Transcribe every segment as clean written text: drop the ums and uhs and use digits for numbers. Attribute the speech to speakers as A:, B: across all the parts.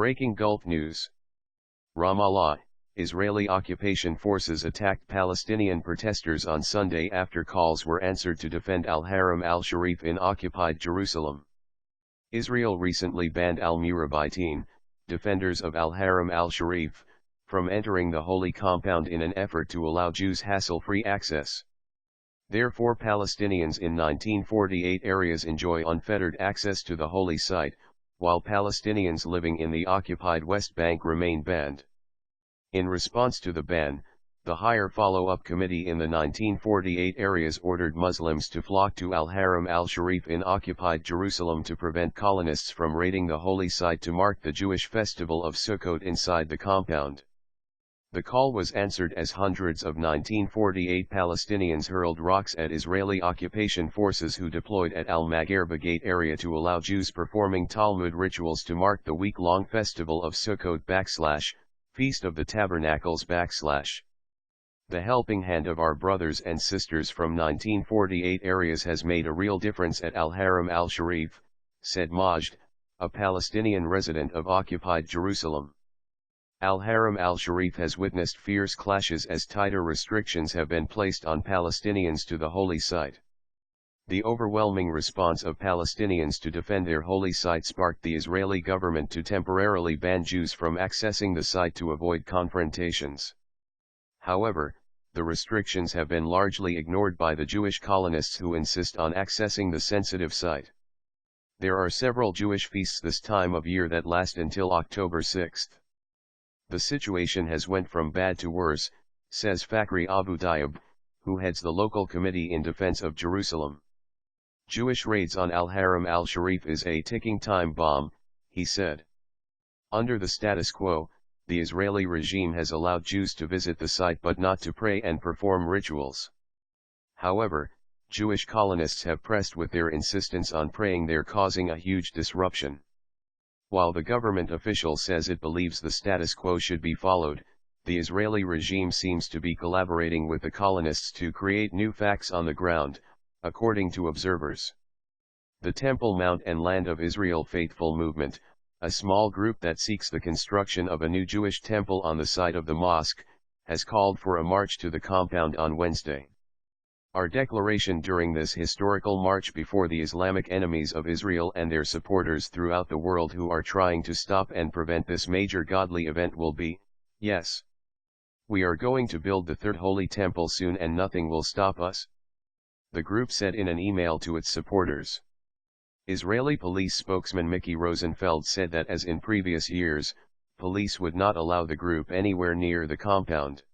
A: Breaking Gulf News. Ramallah, Israeli occupation forces attacked Palestinian protesters on Sunday after calls were answered to defend Haram Al Sharif in occupied Jerusalem. Israel recently banned al-Murabiteen, defenders of Haram Al Sharif, from entering the holy compound in an effort to allow Jews hassle-free access. Therefore, Palestinians in 1948 areas enjoy unfettered access to the holy site, while Palestinians living in the occupied West Bank remain banned. In response to the ban, the Higher Follow-up Committee in the 1948 areas ordered Muslims to flock to Haram Al Sharif in occupied Jerusalem to prevent colonists from raiding the holy site to mark the Jewish festival of Sukkot inside the compound. The call was answered as hundreds of 1948 Palestinians hurled rocks at Israeli occupation forces who deployed at Al-Maghreba Gate area to allow Jews performing Talmud rituals to mark the week-long festival of Sukkot / Feast of the Tabernacles / The helping hand of our brothers and sisters from 1948 areas has made a real difference at Haram Al Sharif, said Majd, a Palestinian resident of occupied Jerusalem. Haram Al Sharif has witnessed fierce clashes as tighter restrictions have been placed on Palestinians to the holy site. The overwhelming response of Palestinians to defend their holy site sparked the Israeli government to temporarily ban Jews from accessing the site to avoid confrontations. However, the restrictions have been largely ignored by the Jewish colonists who insist on accessing the sensitive site. There are several Jewish feasts this time of year that last until October 6. The situation has went from bad to worse, says Fakhri Abu Tayyib, who heads the local committee in defense of Jerusalem. Jewish raids on Haram Al Sharif is a ticking time bomb, he said. Under the status quo, the Israeli regime has allowed Jews to visit the site but not to pray and perform rituals. However, Jewish colonists have pressed with their insistence on praying there, causing a huge disruption. While the government official says it believes the status quo should be followed, the Israeli regime seems to be collaborating with the colonists to create new facts on the ground, according to observers. The Temple Mount and Land of Israel Faithful Movement, a small group that seeks the construction of a new Jewish temple on the site of the mosque, has called for a march to the compound on Wednesday. Our declaration during this historical march before the Islamic enemies of Israel and their supporters throughout the world who are trying to stop and prevent this major godly event will be, yes. We are going to build the third holy temple soon and nothing will stop us, the group said in an email to its supporters. Israeli police spokesman Mickey Rosenfeld said that as in previous years, police would not allow the group anywhere near the compound.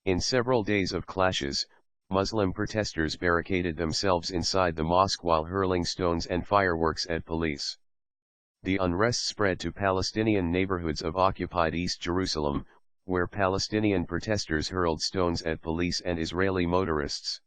A: In several days of clashes, Muslim protesters barricaded themselves inside the mosque while hurling stones and fireworks at police. The unrest spread to Palestinian neighborhoods of occupied East Jerusalem, where Palestinian protesters hurled stones at police and Israeli motorists.